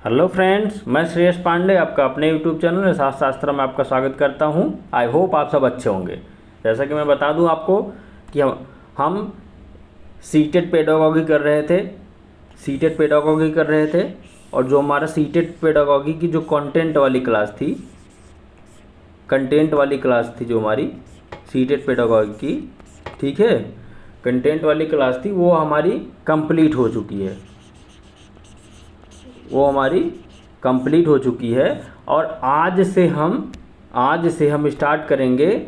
Hello friends, मैं श्रेयस पांडे आपका अपने यूट्यूब चैनल शास्त्र में आपका स्वागत करता हूं। आई होप आप सब अच्छे होंगे। जैसा कि मैं बता दूं आपको कि हम सीटेड पेडागॉजी कर रहे थे और जो हमारा सीटेड पेडागॉजी की जो कंटेंट वाली क्लास थी जो हमारी सीटेड पेडागॉजी की, ठीक है, कंटेंट वाली क्लास थी, वो हमारी कंप्लीट हो चुकी है। और आज से हम स्टार्ट करेंगे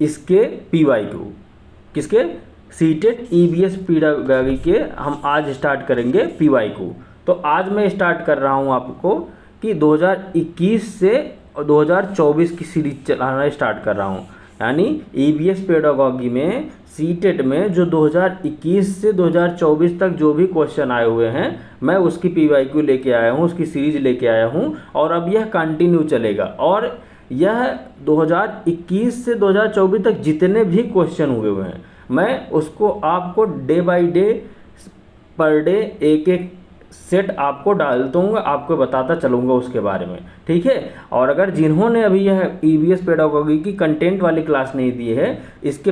इसके PYQ, किसके सीटेड EBS पेडागॉजी के हम आज स्टार्ट करेंगे PYQ। तो आज मैं स्टार्ट कर रहा हूं आपको कि 2021 से 2024 की सीरीज चलाना स्टार्ट कर रहा हूं। यानी EBS पेडागॉजी में सीटेट में जो 2021 से 2024 तक जो भी क्वेश्चन आए हुए हैं, मैं उसकी PYQ लेके आया हूँ, उसकी सीरीज लेके आया हूँ और अब यह कंटिन्यू चलेगा। और यह 2021 से 2024 तक जितने भी क्वेश्चन हुए हैं, मैं उसको आपको day by day per day एक एक सेट आपको डाल दूंगा, आपको बताता चलूँगा उसके बारे में, ठीक है। और अगर जिन्होंने अभी यह EBS पेडागॉजी की कंटेंट वाली क्लास नहीं दी है, इसके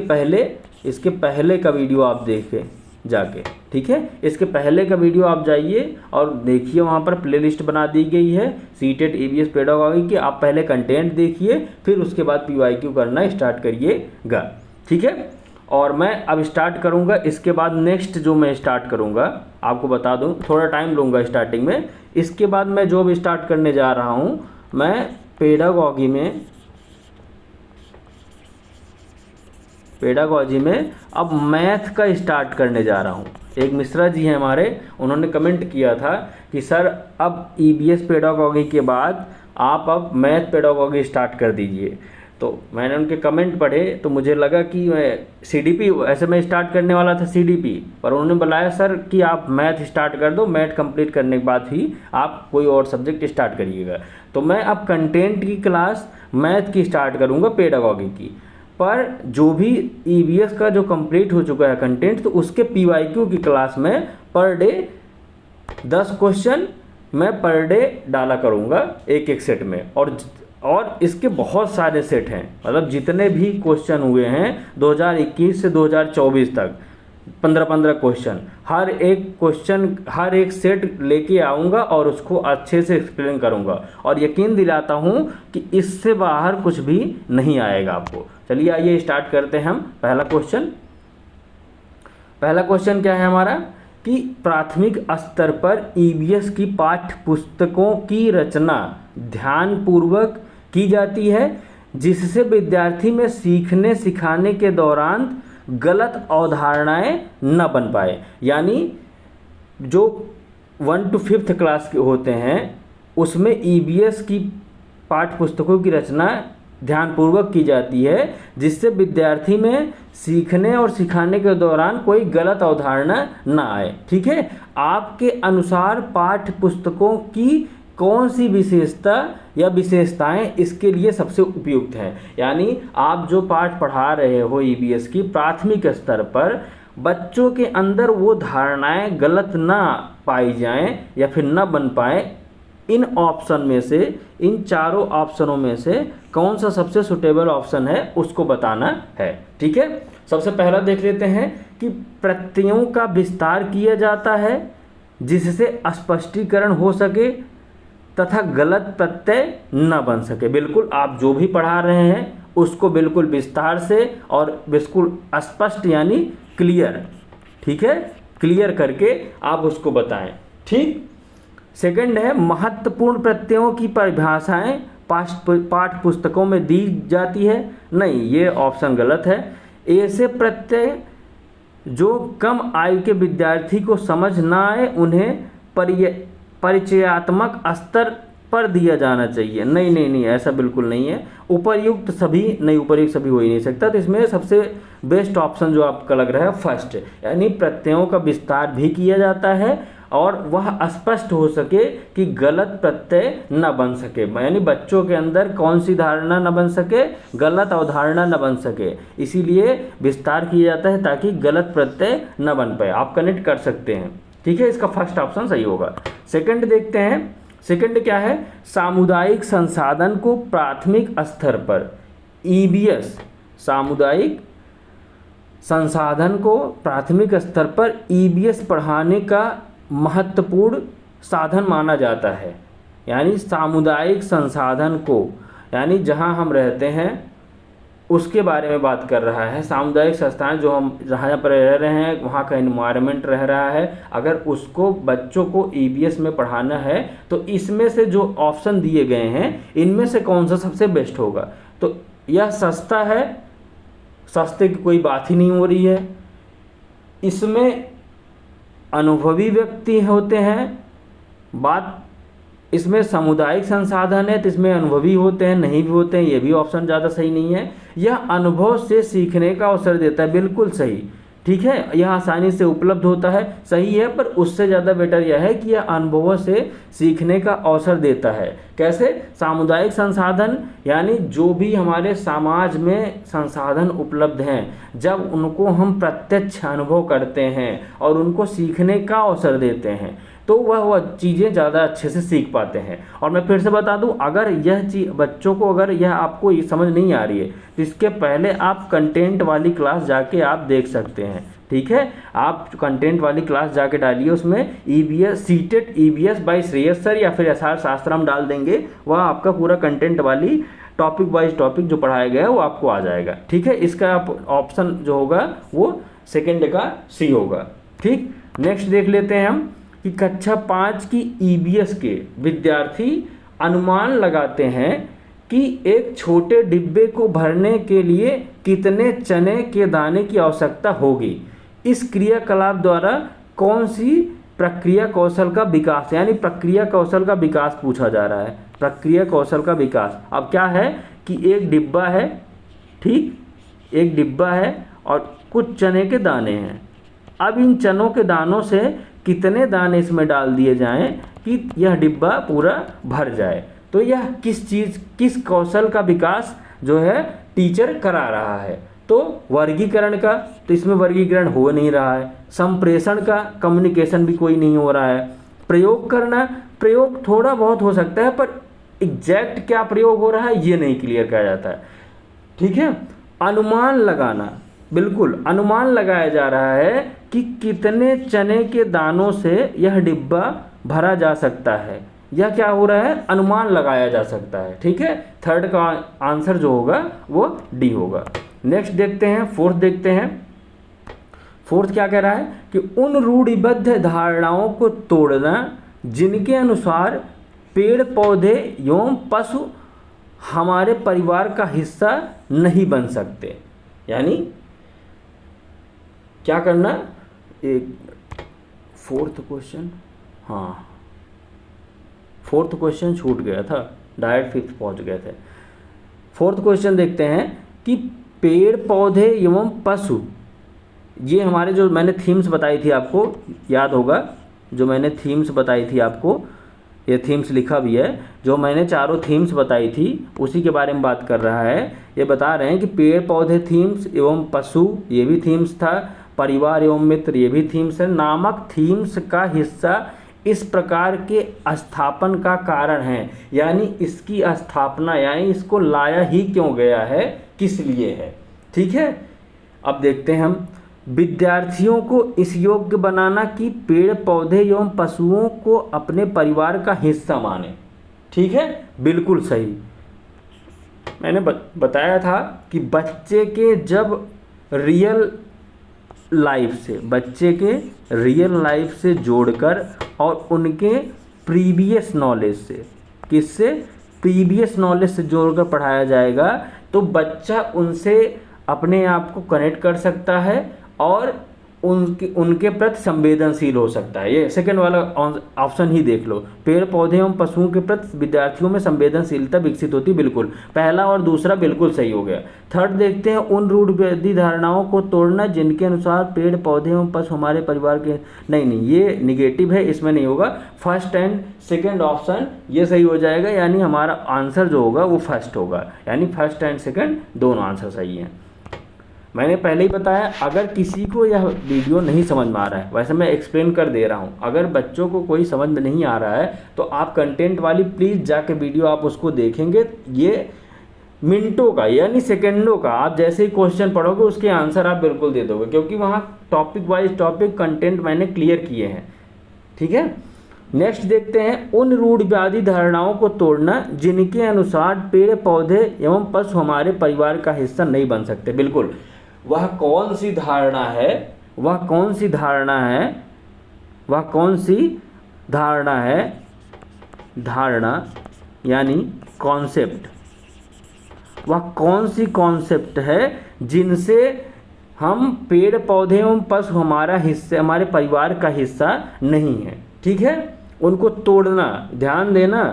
पहले का वीडियो आप देखें जाके, ठीक है। इसके पहले का वीडियो आप जाइए और देखिए, वहाँ पर प्लेलिस्ट बना दी गई है सीटेड EBS पेडागॉजी की। आप पहले कंटेंट देखिए, फिर उसके बाद PYQ करना स्टार्ट करिएगा, ठीक है। और मैं अब स्टार्ट करूंगा, इसके बाद नेक्स्ट जो मैं स्टार्ट करूंगा आपको बता दूं, थोड़ा टाइम लूँगा स्टार्टिंग में। इसके बाद मैं जो भी स्टार्ट करने जा रहा हूं, मैं पेडागॉजी में अब मैथ का स्टार्ट करने जा रहा हूं। एक मिश्रा जी हैं हमारे, उन्होंने कमेंट किया था कि सर अब EBS पेडागॉजी के बाद आप अब मैथ पेडागॉजी स्टार्ट कर दीजिए। तो मैंने उनके कमेंट पढ़े तो मुझे लगा कि मैं CDP, ऐसे मैं स्टार्ट करने वाला था CDP, पर उन्होंने बुलाया सर कि आप मैथ स्टार्ट कर दो, मैथ कंप्लीट करने के बाद ही आप कोई और सब्जेक्ट स्टार्ट करिएगा। तो मैं अब कंटेंट की क्लास मैथ की स्टार्ट करूँगा पेडागॉजी की। पर जो भी EBS का जो कंप्लीट हो चुका है कंटेंट, तो उसके PYQ की क्लास में पर डे 10 क्वेश्चन मैं पर डे डाला करूँगा एक एक सेट में। और इसके बहुत सारे सेट हैं, मतलब जितने भी क्वेश्चन हुए हैं 2021 से 2024 तक 15-15 क्वेश्चन, हर एक सेट लेके आऊँगा और उसको अच्छे से एक्सप्लेन करूँगा। और यकीन दिलाता हूँ कि इससे बाहर कुछ भी नहीं आएगा आपको। चलिए आइए स्टार्ट करते हैं हम। पहला क्वेश्चन क्या है हमारा कि प्राथमिक स्तर पर EBS की पाठ्य पुस्तकों की रचना ध्यानपूर्वक की जाती है, जिससे विद्यार्थी में सीखने सिखाने के दौरान गलत अवधारणाएं न बन पाए। यानी जो 1 to 5th क्लास के होते हैं, उसमें EBS की पाठ्य पुस्तकों की रचना ध्यानपूर्वक की जाती है, जिससे विद्यार्थी में सीखने और सिखाने के दौरान कोई गलत अवधारणा न आए, ठीक है। आपके अनुसार पाठ्य पुस्तकों की कौन सी विशेषता या विशेषताएं इसके लिए सबसे उपयुक्त हैं। यानी आप जो पाठ पढ़ा रहे हो EBS की प्राथमिक स्तर पर, बच्चों के अंदर वो धारणाएं गलत ना पाई जाएं या फिर ना बन पाए, इन ऑप्शन में से, इन चारों ऑप्शनों में से कौन सा सबसे सुटेबल ऑप्शन है उसको बताना है, ठीक है। सबसे पहला देख लेते हैं कि प्रत्ययों का विस्तार किया जाता है जिससे स्पष्टीकरण हो सके तथा गलत प्रत्यय न बन सके। बिल्कुल आप जो भी पढ़ा रहे हैं उसको बिल्कुल विस्तार से और बिल्कुल स्पष्ट यानी क्लियर, ठीक है, क्लियर करके आप उसको बताएं, ठीक। सेकंड है महत्वपूर्ण प्रत्ययों की परिभाषाएं पाठ्य पुस्तकों में दी जाती है। नहीं, ये ऑप्शन गलत है। ऐसे प्रत्यय जो कम आयु के विद्यार्थी को समझ ना आए, उन्हें परिचयात्मक स्तर पर दिया जाना चाहिए। नहीं, ऐसा बिल्कुल नहीं है। उपर्युक्त सभी हो ही नहीं सकता। तो इसमें सबसे बेस्ट ऑप्शन जो आपका लग रहा है फर्स्ट, यानी प्रत्ययों का विस्तार भी किया जाता है और वह स्पष्ट हो सके कि गलत प्रत्यय न बन सके। यानी बच्चों के अंदर कौन सी धारणा न बन सके, गलत अवधारणा न बन सके, इसीलिए विस्तार किया जाता है ताकि गलत प्रत्यय न बन पाए। आप कनेक्ट कर सकते हैं, ठीक है। इसका फर्स्ट ऑप्शन सही होगा। सेकंड देखते हैं, सेकंड क्या है, सामुदायिक संसाधन को प्राथमिक स्तर पर ईबीएस, सामुदायिक संसाधन को प्राथमिक स्तर पर ईबीएस पढ़ाने का महत्वपूर्ण साधन माना जाता है। यानी सामुदायिक संसाधन को, यानी जहां हम रहते हैं उसके बारे में बात कर रहा है। सामुदायिक संस्थान जो हम जहाँ पर रह रहे हैं, वहाँ का इन्वायरमेंट रह रहा है, अगर उसको बच्चों को ईबीएस में पढ़ाना है तो इसमें से जो ऑप्शन दिए गए हैं इनमें से कौन सा सबसे बेस्ट होगा। तो यह सस्ता है, सस्ते की कोई बात ही नहीं हो रही है। इसमें अनुभवी व्यक्ति होते हैं, बात इसमें सामुदायिक संसाधन है तो इसमें अनुभवी होते हैं, नहीं भी होते हैं, ये भी ऑप्शन ज़्यादा सही नहीं है। यह अनुभव से सीखने का अवसर देता है, बिल्कुल सही, ठीक है। यह आसानी से उपलब्ध होता है, सही है, पर उससे ज़्यादा बेटर यह है कि यह अनुभवों से सीखने का अवसर देता है। कैसे, सामुदायिक संसाधन यानी जो भी हमारे समाज में संसाधन उपलब्ध हैं, जब उनको हम प्रत्यक्ष अनुभव करते हैं और उनको सीखने का अवसर देते हैं तो वह चीज़ें ज़्यादा अच्छे से सीख पाते हैं। और मैं फिर से बता दूं, अगर यह चीज़ बच्चों को, अगर यह आपको ये समझ नहीं आ रही है तो इसके पहले आप कंटेंट वाली क्लास जाके आप देख सकते हैं, ठीक है। आप कंटेंट वाली क्लास जाके डालिए, उसमें EBS CTET EBS by Shreyas sir या फिर एसआर शास्त्रम डाल देंगे, वह आपका पूरा कंटेंट वाली टॉपिक वाइज टॉपिक जो पढ़ाया गया है वो आपको आ जाएगा, ठीक है। इसका आप ऑप्शन जो होगा वो सेकेंड का सी होगा, ठीक। नेक्स्ट देख लेते हैं हम कि कक्षा 5 की ईबीएस के विद्यार्थी अनुमान लगाते हैं कि एक छोटे डिब्बे को भरने के लिए कितने चने के दाने की आवश्यकता होगी। इस क्रियाकलाप द्वारा कौन सी प्रक्रिया कौशल का विकास, यानी प्रक्रिया कौशल का विकास पूछा जा रहा है, प्रक्रिया कौशल का विकास। अब क्या है कि एक डिब्बा है, ठीक, एक डिब्बा है और कुछ चने के दाने हैं। अब इन चनों के दानों से कितने दाने इसमें डाल दिए जाएं कि यह डिब्बा पूरा भर जाए। तो यह किस कौशल का विकास जो है टीचर करा रहा है। तो वर्गीकरण का, तो इसमें वर्गीकरण हो नहीं रहा है। संप्रेषण का, कम्युनिकेशन भी कोई नहीं हो रहा है। प्रयोग करना, प्रयोग थोड़ा बहुत हो सकता है पर एग्जैक्ट क्या प्रयोग हो रहा है ये नहीं क्लियर किया जाता है, ठीक है। अनुमान लगाना, बिल्कुल अनुमान लगाया जा रहा है कि कितने चने के दानों से यह डिब्बा भरा जा सकता है। यह क्या हो रहा है, अनुमान लगाया जा सकता है, ठीक है। थर्ड का आंसर जो होगा वो डी होगा। नेक्स्ट देखते हैं, फोर्थ देखते हैं। फोर्थ क्या कह रहा है कि उन रूढ़िबद्ध धारणाओं को तोड़ना जिनके अनुसार पेड़ पौधे एवं पशु हमारे परिवार का हिस्सा नहीं बन सकते। यानी क्या करना, एक फोर्थ क्वेश्चन, हाँ फोर्थ क्वेश्चन छूट गया था, डायरेक्ट फिफ्थ पहुंच गए थे। फोर्थ क्वेश्चन देखते हैं कि पेड़ पौधे एवं पशु, ये हमारे जो मैंने थीम्स बताई थी आपको याद होगा, जो मैंने थीम्स बताई थी आपको, ये थीम्स लिखा भी है, जो मैंने चारों थीम्स बताई थी उसी के बारे में बात कर रहा है। ये बता रहे हैं कि पेड़ पौधे थीम्स एवं पशु ये भी थीम्स था, परिवार एवं मित्र ये भी थीम्स है। नामक थीम्स का हिस्सा इस प्रकार के स्थापन का कारण है, यानी इसकी स्थापना यानी इसको लाया ही क्यों गया है, किस लिए है, ठीक है। अब देखते हैं हम, विद्यार्थियों को इस योग्य बनाना कि पेड़ पौधे एवं पशुओं को अपने परिवार का हिस्सा माने, ठीक है, बिल्कुल सही। मैंने बताया था कि बच्चे के जब रियल लाइफ से, बच्चे के रियल लाइफ से जोड़कर और उनके प्रीवियस नॉलेज से, किससे, प्रीवियस नॉलेज से जोड़कर पढ़ाया जाएगा तो बच्चा उनसे अपने आप को कनेक्ट कर सकता है और उनके प्रति संवेदनशील हो सकता है। ये सेकंड वाला ऑप्शन ही देख लो, पेड़ पौधे एवं पशुओं के प्रति विद्यार्थियों में संवेदनशीलता विकसित होती, बिल्कुल पहला और दूसरा बिल्कुल सही हो गया। थर्ड देखते हैं, उन रूढ़िवादी धारणाओं को तोड़ना जिनके अनुसार पेड़ पौधे एवं पशु हमारे परिवार के, नहीं ये निगेटिव है, इसमें नहीं होगा। फर्स्ट एंड सेकेंड ऑप्शन ये सही हो जाएगा, यानी हमारा आंसर जो होगा वो फर्स्ट होगा, यानी फर्स्ट एंड सेकेंड दोनों आंसर सही हैं। मैंने पहले ही बताया, अगर किसी को यह वीडियो नहीं समझ में आ रहा है, वैसे मैं एक्सप्लेन कर दे रहा हूँ, अगर बच्चों को कोई समझ में नहीं आ रहा है तो आप कंटेंट वाली प्लीज़ जाके वीडियो आप उसको देखेंगे। ये मिनटों का यानी सेकंडों का, आप जैसे ही क्वेश्चन पढ़ोगे उसके आंसर आप बिल्कुल दे दोगे, क्योंकि वहाँ टॉपिक वाइज टॉपिक कंटेंट मैंने क्लियर किए हैं। ठीक है, नेक्स्ट देखते हैं, उन रूढ़िवादी धारणाओं को तोड़ना जिनके अनुसार पेड़ पौधे एवं पशु हमारे परिवार का हिस्सा नहीं बन सकते। बिल्कुल, वह कौन सी धारणा है, वह कौन सी धारणा है, वह कौन सी धारणा है, धारणा यानी कॉन्सेप्ट, वह कौन सी कॉन्सेप्ट है जिनसे हम पेड़ पौधे एवं पशु हमारा हिस्सा, हमारे परिवार का हिस्सा नहीं है। ठीक है, उनको तोड़ना, ध्यान देना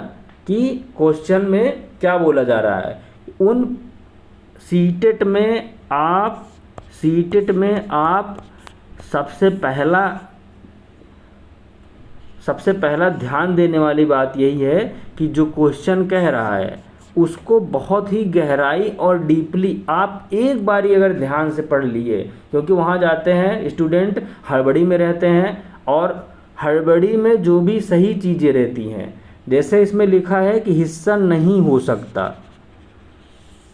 कि क्वेश्चन में क्या बोला जा रहा है। उन सीटेट में आप सबसे पहला ध्यान देने वाली बात यही है कि जो क्वेश्चन कह रहा है उसको बहुत ही गहराई और डीपली आप एक बारी अगर ध्यान से पढ़ लिए, क्योंकि वहाँ जाते हैं स्टूडेंट हड़बड़ी में रहते हैं और हड़बड़ी में जो भी सही चीज़ें रहती हैं, जैसे इसमें लिखा है कि हिस्सा नहीं हो सकता,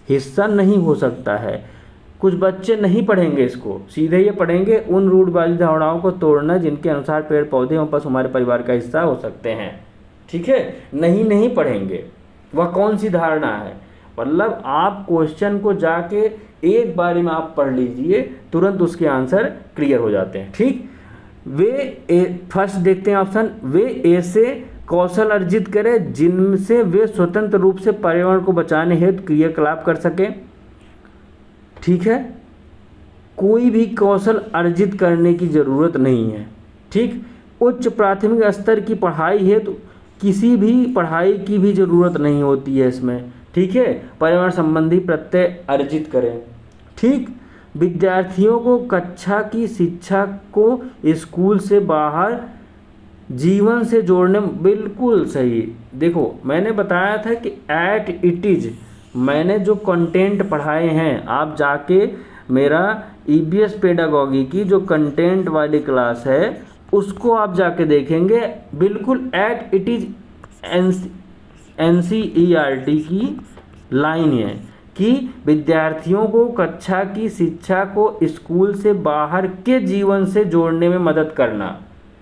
हिस्सा नहीं हो सकता है, कुछ बच्चे नहीं पढ़ेंगे इसको, सीधे ये पढ़ेंगे उन रूढ़िवादी धारणाओं को तोड़ना जिनके अनुसार पेड़ पौधे एवं पशु हमारे परिवार का हिस्सा हो सकते हैं। ठीक है, नहीं पढ़ेंगे वह कौन सी धारणा है, मतलब आप क्वेश्चन को जाके एक बारी में आप पढ़ लीजिए, तुरंत उसके आंसर क्लियर हो जाते हैं। ठीक, फर्स्ट देखते हैं ऑप्शन, वे ऐसे कौशल अर्जित करें जिनसे वे स्वतंत्र रूप से पर्यावरण को बचाने हेतु क्रियाकलाप कर सकें। ठीक है, कोई भी कौशल अर्जित करने की ज़रूरत नहीं है। ठीक, उच्च प्राथमिक स्तर की पढ़ाई हेतु किसी भी पढ़ाई की भी ज़रूरत नहीं होती है इसमें। ठीक है, पर्यावरण संबंधी प्रत्यय अर्जित करें। ठीक, विद्यार्थियों को कक्षा की शिक्षा को स्कूल से बाहर जीवन से जोड़ने, बिल्कुल सही। देखो मैंने बताया था कि एट इट इज़, मैंने जो कंटेंट पढ़ाए हैं, आप जाके मेरा EBS पेडागॉजी की जो कंटेंट वाली क्लास है उसको आप जाके देखेंगे, बिल्कुल एट इट इज़ NCERT की लाइन है कि विद्यार्थियों को कक्षा की शिक्षा को स्कूल से बाहर के जीवन से जोड़ने में मदद करना,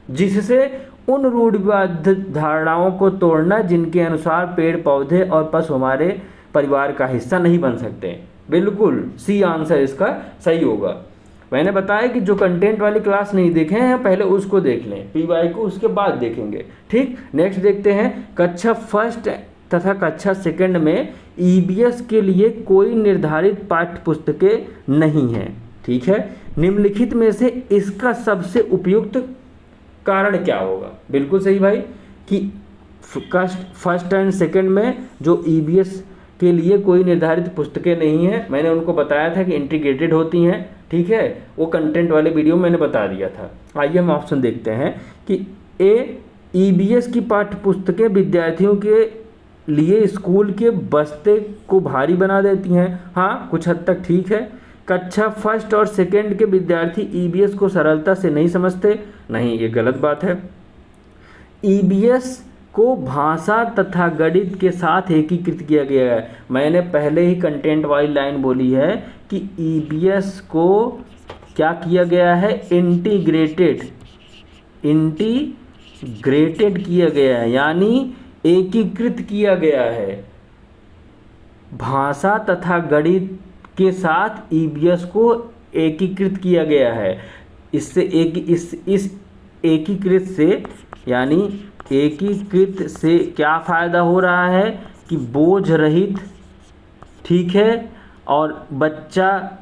जिससे उन रूढ़िवादी धारणाओं को तोड़ना जिनके अनुसार पेड़ पौधे और पशु हमारे परिवार का हिस्सा नहीं बन सकते। बिल्कुल सी आंसर इसका सही होगा। मैंने बताया कि जो कंटेंट वाली क्लास नहीं देखे हैं पहले उसको देख लें, PY को उसके बाद देखेंगे। ठीक, नेक्स्ट देखते हैं, कक्षा फर्स्ट तथा कक्षा सेकंड में EBS के लिए कोई निर्धारित पाठ्य पुस्तकें नहीं हैं। ठीक है, निम्नलिखित में से इसका सबसे उपयुक्त कारण क्या होगा। बिल्कुल सही भाई कि फर्स्ट एंड सेकंड में जो EBS के लिए कोई निर्धारित पुस्तकें नहीं हैं, मैंने उनको बताया था कि इंटीग्रेटेड होती हैं। ठीक है, वो कंटेंट वाले वीडियो मैंने बता दिया था। आइए हम ऑप्शन देखते हैं कि EBS की पाठ्य पुस्तकें विद्यार्थियों के लिए स्कूल के बस्ते को भारी बना देती हैं। हाँ, कुछ हद तक ठीक है। कक्षा फर्स्ट और सेकंड के विद्यार्थी EBS को सरलता से नहीं समझते, नहीं, ये गलत बात है। EBS को भाषा तथा गणित के साथ एकीकृत किया गया है। मैंने पहले ही कंटेंट वाली लाइन बोली है कि EBS को क्या किया गया है, इंटीग्रेटेड किया गया है, यानी एकीकृत किया गया है। भाषा तथा गणित के साथ EBS को एकीकृत किया गया है। इससे इस एकीकृत से, यानी एकीकृत से क्या फ़ायदा हो रहा है कि बोझ रहित, ठीक है, और बच्चा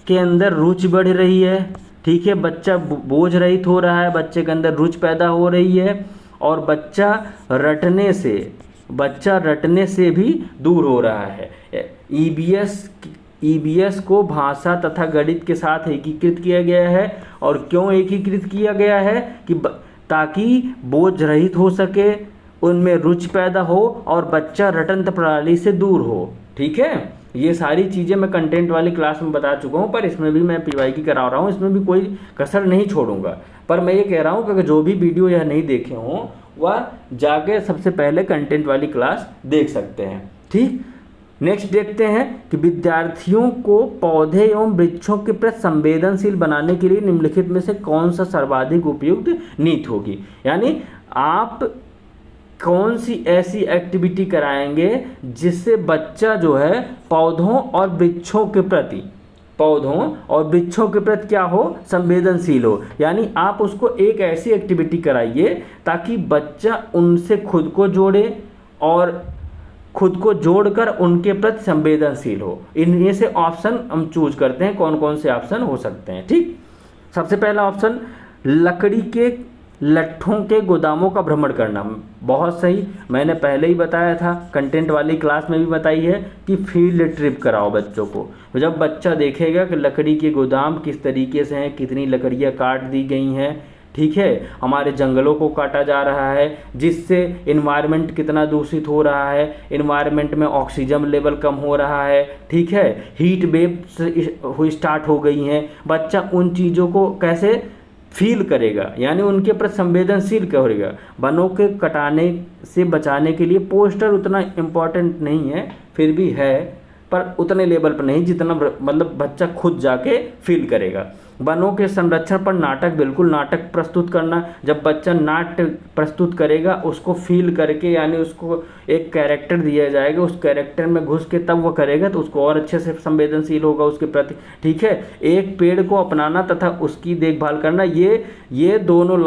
के अंदर रुचि बढ़ रही है। ठीक है, बच्चा बोझ रहित हो रहा है, बच्चे के अंदर रुचि पैदा हो रही है और बच्चा रटने से भी दूर हो रहा है। EBS को भाषा तथा गणित के साथ एकीकृत किया गया है। और क्यों एकीकृत किया गया है कि ताकि बोझ रहित हो सके, उनमें रुचि पैदा हो और बच्चा रटंत प्रणाली से दूर हो। ठीक है, ये सारी चीज़ें मैं कंटेंट वाली क्लास में बता चुका हूँ, पर इसमें भी मैं पीवाई की करा रहा हूँ, इसमें भी कोई कसर नहीं छोड़ूंगा। पर मैं ये कह रहा हूँ कि जो भी वीडियो यह नहीं देखे हों वह जाके सबसे पहले कंटेंट वाली क्लास देख सकते हैं। ठीक, नेक्स्ट देखते हैं कि विद्यार्थियों को पौधे एवं वृक्षों के प्रति संवेदनशील बनाने के लिए निम्नलिखित में से कौन सा सर्वाधिक उपयुक्त नीति होगी। यानी आप कौन सी ऐसी एक्टिविटी कराएंगे जिससे बच्चा जो है पौधों और वृक्षों के प्रति क्या हो, संवेदनशील हो। यानी आप उसको एक ऐसी एक्टिविटी कराइए ताकि बच्चा उनसे खुद को जोड़े और खुद को जोड़कर उनके प्रति संवेदनशील हो। इनमें से ऑप्शन हम चूज करते हैं, कौन कौन से ऑप्शन हो सकते हैं। ठीक, सबसे पहला ऑप्शन, लकड़ी के लट्ठों के गोदामों का भ्रमण करना। बहुत सही, मैंने पहले ही बताया था, कंटेंट वाली क्लास में भी बताई है कि फील्ड ट्रिप कराओ बच्चों को। जब बच्चा देखेगा कि लकड़ी के गोदाम किस तरीके से हैं, कितनी लकड़ियाँ काट दी गई हैं, ठीक है, हमारे जंगलों को काटा जा रहा है जिससे इन्वायरमेंट कितना दूषित हो रहा है, इन्वायरमेंट में ऑक्सीजन लेवल कम हो रहा है, ठीक है, हीट वेव स्टार्ट हो गई हैं। बच्चा उन चीज़ों को कैसे फील करेगा, यानी उनके प्रति संवेदनशील करेगा। वनों के कटाने से बचाने के लिए पोस्टर उतना इम्पोर्टेंट नहीं है, फिर भी है, पर उतने लेवल पर नहीं जितना मतलब बच्चा खुद जाके फील करेगा। वनों के संरक्षण पर नाटक, बिल्कुल नाटक प्रस्तुत करना। जब बच्चा नाट्य प्रस्तुत करेगा उसको फील करके, यानी उसको एक कैरेक्टर दिया जाएगा, उस कैरेक्टर में घुस के तब वो करेगा तो उसको और अच्छे से संवेदनशील होगा उसके प्रति। ठीक है, एक पेड़ को अपनाना तथा उसकी देखभाल करना, ये दोनों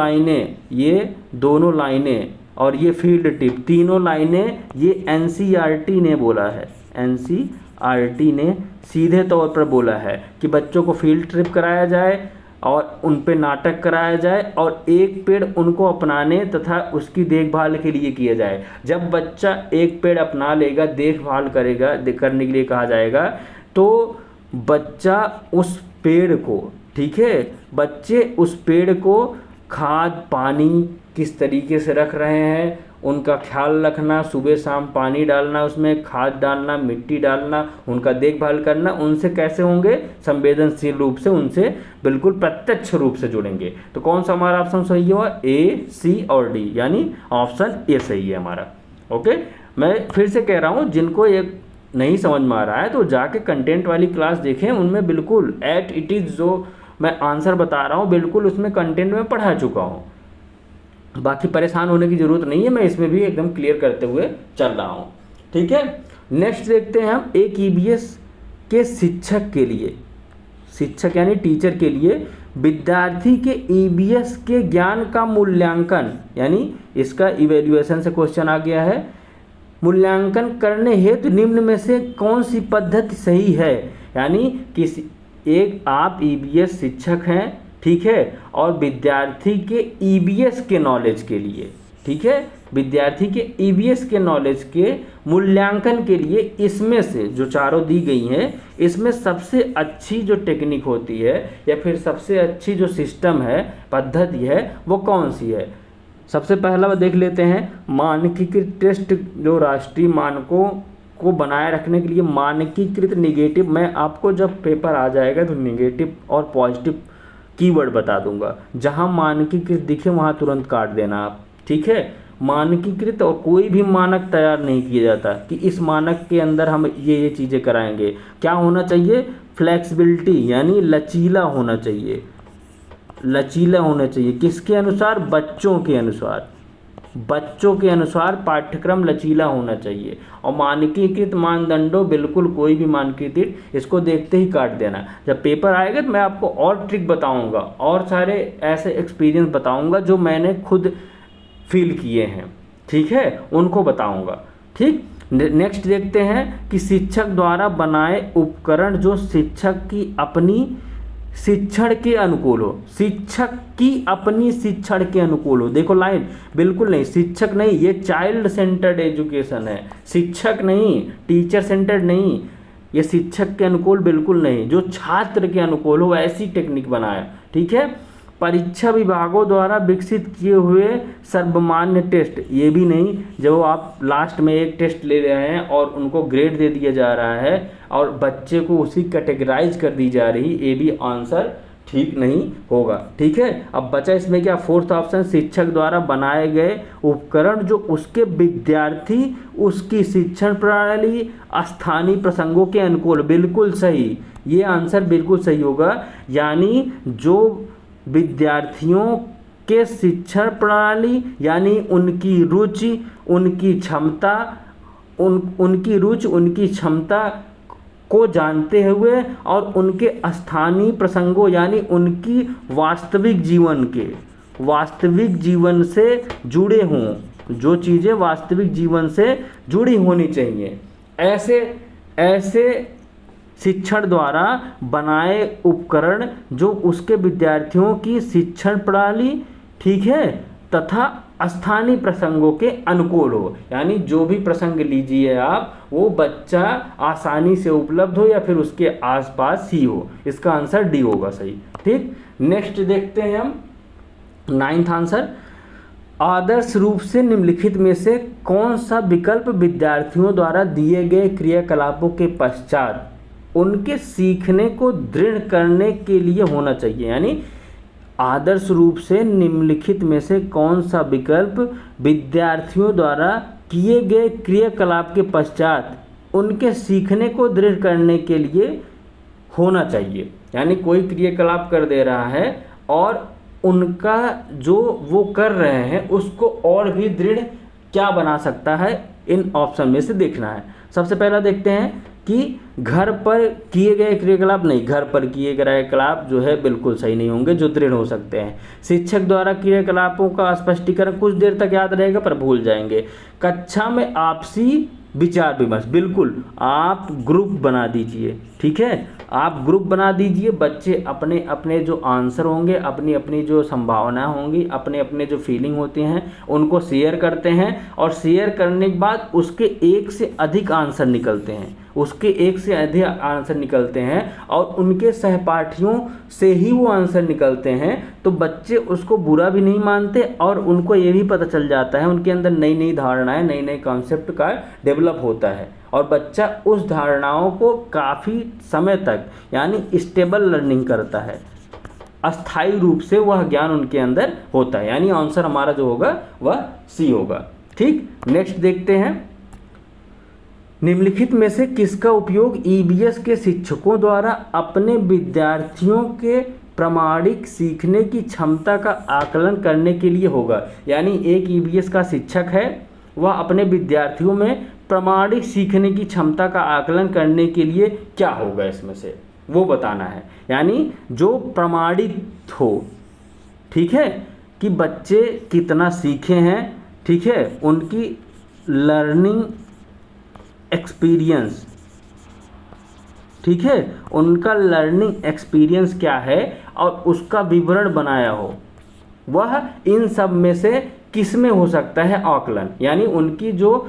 लाइनें और ये फील्ड टिप, तीनों लाइनें ये एनसीईआरटी ने बोला है। एनसीईआरटी ने सीधे तौर पर बोला है कि बच्चों को फील्ड ट्रिप कराया जाए और उन पे नाटक कराया जाए और एक पेड़ उनको अपनाने तथा उसकी देखभाल के लिए किया जाए। जब बच्चा एक पेड़ अपना लेगा, देखभाल करेगा, करने के लिए कहा जाएगा, तो बच्चा उस पेड़ को, ठीक है, बच्चे उस पेड़ को खाद पानी किस तरीके से रख रहे हैं उनका ख्याल रखना, सुबह शाम पानी डालना, उसमें खाद डालना, मिट्टी डालना, उनका देखभाल करना, उनसे कैसे होंगे, संवेदनशील रूप से उनसे बिल्कुल प्रत्यक्ष रूप से जुड़ेंगे। तो कौन सा हमारा ऑप्शन सही हुआ, ए, सी और डी, यानी ऑप्शन ए सही है हमारा। ओके, मैं फिर से कह रहा हूँ, जिनको ये नहीं समझ में आ रहा है तो जाके कंटेंट वाली क्लास देखें, उनमें बिल्कुल एट इट इज़ जो मैं आंसर बता रहा हूँ बिल्कुल उसमें कंटेंट में पढ़ा चुका हूँ। बाकी परेशान होने की ज़रूरत नहीं है, मैं इसमें भी एकदम क्लियर करते हुए चल रहा हूँ। ठीक है, नेक्स्ट देखते हैं हम, एक ईबीएस के शिक्षक के लिए, शिक्षक यानी टीचर के लिए विद्यार्थी के ईबीएस के ज्ञान का मूल्यांकन, यानी इसका इवेल्युएशन से क्वेश्चन आ गया है, मूल्यांकन करने हेतु निम्न में से कौन सी पद्धति सही है। यानी किसी एक आप ईबीएस शिक्षक हैं, ठीक है, और विद्यार्थी के ईबीएस के नॉलेज के लिए, ठीक है, विद्यार्थी के ईबीएस के नॉलेज के मूल्यांकन के लिए इसमें से जो चारों दी गई हैं, इसमें सबसे अच्छी जो टेक्निक होती है या फिर सबसे अच्छी जो सिस्टम है, पद्धति है, वो कौन सी है। सबसे पहला देख लेते हैं, मानकीकृत टेस्ट, जो राष्ट्रीय मानकों को बनाए रखने के लिए मानकीकृत निगेटिव, मैं आपको जब पेपर आ जाएगा तो निगेटिव और पॉजिटिव कीवर्ड बता दूंगा, जहां मानकीकृत दिखे वहां तुरंत काट देना आप, ठीक है। मानकीकृत और कोई भी मानक तैयार नहीं किया जाता कि इस मानक के अंदर हम ये चीज़ें कराएंगे। क्या होना चाहिए, फ्लेक्सिबिलिटी, यानी लचीला होना चाहिए, लचीला होना चाहिए। किसके अनुसार, बच्चों के अनुसार, बच्चों के अनुसार पाठ्यक्रम लचीला होना चाहिए। और मानकीकृत मानदंडों, बिल्कुल कोई भी मानकीकृत, इसको देखते ही काट देना। जब पेपर आएगा तो मैं आपको और ट्रिक बताऊंगा और सारे ऐसे एक्सपीरियंस बताऊंगा जो मैंने खुद फील किए हैं, ठीक है, उनको बताऊंगा। ठीक, नेक्स्ट देखते हैं कि शिक्षक द्वारा बनाए उपकरण जो शिक्षक की अपनी शिक्षण के अनुकूल हो, शिक्षक की अपनी शिक्षण के अनुकूल हो। देखो लाइन, बिल्कुल नहीं, शिक्षक नहीं, ये चाइल्ड सेंटर्ड एजुकेशन है, शिक्षक नहीं, टीचर सेंटर्ड नहीं, ये शिक्षक के अनुकूल बिल्कुल नहीं, जो छात्र के अनुकूल हो ऐसी टेक्निक बनाए, ठीक है। परीक्षा विभागों द्वारा विकसित किए हुए सर्वमान्य टेस्ट, ये भी नहीं जब आप लास्ट में एक टेस्ट ले रहे हैं और उनको ग्रेड दे दिया जा रहा है और बच्चे को उसी कैटेगराइज कर दी जा रही, ये भी आंसर ठीक नहीं होगा। ठीक है, अब बचा इसमें क्या, फोर्थ ऑप्शन, शिक्षक द्वारा बनाए गए उपकरण जो उसके विद्यार्थी उसकी शिक्षण प्रणाली स्थानीय प्रसंगों के अनुकूल, बिल्कुल सही, ये आंसर बिल्कुल सही होगा। यानी जो विद्यार्थियों के शिक्षण प्रणाली यानी उनकी रुचि, उनकी क्षमता, उनकी रुचि, उनकी क्षमता को जानते हुए और उनके स्थानीय प्रसंगों यानी उनकी वास्तविक जीवन से जुड़े हों, जो चीज़ें वास्तविक जीवन से जुड़ी होनी चाहिए, ऐसे शिक्षण द्वारा बनाए उपकरण जो उसके विद्यार्थियों की शिक्षण प्रणाली, ठीक है, तथा स्थानीय प्रसंगों के अनुकूल हो। यानी जो भी प्रसंग लीजिए आप, वो बच्चा आसानी से उपलब्ध हो या फिर उसके आसपास ही हो। इसका आंसर डी होगा सही। ठीक, नेक्स्ट देखते हैं हम 9th आंसर। आदर्श रूप से निम्नलिखित में से कौन सा विकल्प विद्यार्थियों द्वारा दिए गए क्रियाकलापों के पश्चात उनके सीखने को दृढ़ करने के लिए होना चाहिए? यानी आदर्श रूप से निम्नलिखित में से कौन सा विकल्प विद्यार्थियों द्वारा किए गए क्रियाकलाप के पश्चात उनके सीखने को दृढ़ करने के लिए होना चाहिए? यानी कोई क्रियाकलाप कर दे रहा है और उनका जो वो कर रहे हैं उसको और भी दृढ़ क्या बना सकता है, इन ऑप्शन में से देखना है। सबसे पहला देखते हैं कि घर पर किए गए क्रियाकलाप, नहीं, घर पर किए गए क्रियाकलाप जो है बिल्कुल सही नहीं होंगे, जो दृढ़ हो सकते हैं। शिक्षक द्वारा क्रियाकलापों का स्पष्टीकरण कुछ देर तक याद रहेगा पर भूल जाएंगे। कक्षा में आपसी विचार विमर्श, बिल्कुल आप ग्रुप बना दीजिए, ठीक है, आप ग्रुप बना दीजिए। बच्चे अपने अपने जो आंसर होंगे, अपनी अपनी जो संभावना होंगी, अपने अपने जो फीलिंग होती हैं उनको शेयर करते हैं और शेयर करने के बाद उसके एक से अधिक आंसर निकलते हैं, और उनके सहपाठियों से ही वो आंसर निकलते हैं। तो बच्चे उसको बुरा भी नहीं मानते और उनको ये भी पता चल जाता है, उनके अंदर नई नई धारणाएं, नई नई कॉन्सेप्ट का डेवलप होता है और बच्चा उस धारणाओं को काफ़ी समय तक यानी स्टेबल लर्निंग करता है, अस्थायी रूप से वह ज्ञान उनके अंदर होता है। यानी आंसर हमारा जो होगा वह सी होगा। ठीक, नेक्स्ट देखते हैं। निम्नलिखित में से किसका उपयोग ईबीएस के शिक्षकों द्वारा अपने विद्यार्थियों के प्रामाणिक सीखने की क्षमता का आकलन करने के लिए होगा? यानी एक ईबीएस का शिक्षक है, वह अपने विद्यार्थियों में प्रामाणिक सीखने की क्षमता का आकलन करने के लिए क्या होगा इसमें से वो बताना है। यानी जो प्रमाणित हो, ठीक है, कि बच्चे कितना सीखे हैं, ठीक है, उनकी लर्निंग एक्सपीरियंस, ठीक है, उनका लर्निंग एक्सपीरियंस क्या है और उसका विवरण बनाया हो, वह इन सब में से किस में हो सकता है आकलन? यानी उनकी जो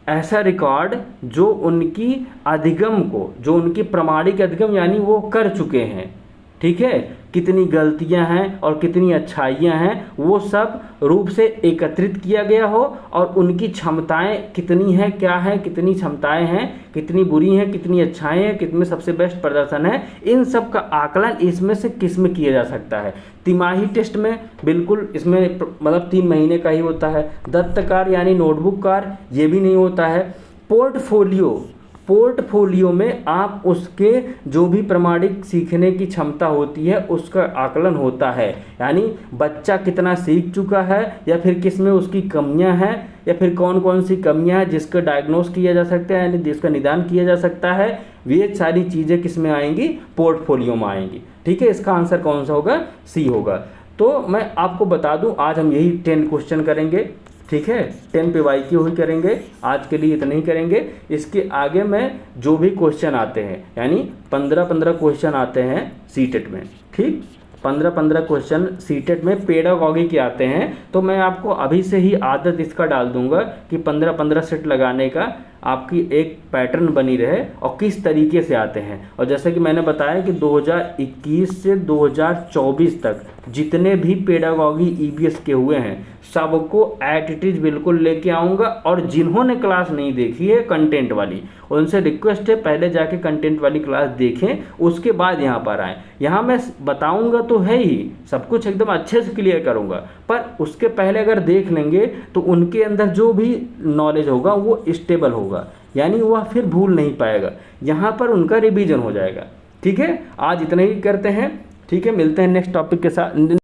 ऐसा रिकॉर्ड जो उनकी अधिगम को, जो उनकी प्रामाणिक अधिगम यानी वो कर चुके हैं, ठीक है, कितनी गलतियां हैं और कितनी अच्छाइयां हैं, वो सब रूप से एकत्रित किया गया हो और उनकी क्षमताएं कितनी हैं, क्या हैं, कितनी क्षमताएं हैं, कितनी बुरी हैं, कितनी अच्छाएं हैं, कितने सबसे बेस्ट प्रदर्शन है, इन सब का आकलन इसमें से किस में किया जा सकता है? तिमाही टेस्ट में बिल्कुल इसमें मतलब 3 महीने का ही होता है। दत्त कार्य यानी नोटबुक कार्य, ये भी नहीं होता है। पोर्टफोलियो में आप उसके जो भी प्रामाणिक सीखने की क्षमता होती है उसका आकलन होता है। यानी बच्चा कितना सीख चुका है या फिर किस में उसकी कमियां हैं या फिर कौन कौन सी कमियां हैं जिसका डायग्नोस किया जा सकता है, यानी जिसका निदान किया जा सकता है, ये सारी चीज़ें किस में आएंगी? पोर्टफोलियो में आएंगी। ठीक है, इसका आंसर कौन सा होगा? सी होगा। तो मैं आपको बता दूं आज हम यही 10 क्वेश्चन करेंगे, ठीक है, 10 पे वाईक्यू ही करेंगे, आज के लिए इतना ही करेंगे। इसके आगे मैं जो भी क्वेश्चन आते हैं यानी 15-15 क्वेश्चन आते हैं सीटेट में, ठीक, 15-15 क्वेश्चन सीटेट में पेडागॉजी के आते हैं, तो मैं आपको अभी से ही आदत इसका डाल दूंगा कि 15-15 सेट लगाने का आपकी एक पैटर्न बनी रहे और किस तरीके से आते हैं। और जैसे कि मैंने बताया कि 2021 से 2024 तक जितने भी पेडागॉजी ईबीएस के हुए हैं सबको एट इट इज बिल्कुल लेके आऊँगा। और जिन्होंने क्लास नहीं देखी है कंटेंट वाली, उनसे रिक्वेस्ट है पहले जाके कंटेंट वाली क्लास देखें, उसके बाद यहाँ पर आएँ। यहाँ मैं बताऊँगा तो है ही, सब कुछ एकदम अच्छे से क्लियर करूँगा, पर उसके पहले अगर देख लेंगे तो उनके अंदर जो भी नॉलेज होगा वो स्टेबल होगा, यानी वह फिर भूल नहीं पाएगा, यहाँ पर उनका रिवीजन हो जाएगा। ठीक है, आज इतना ही करते हैं। ठीक है, मिलते हैं नेक्स्ट टॉपिक के साथ।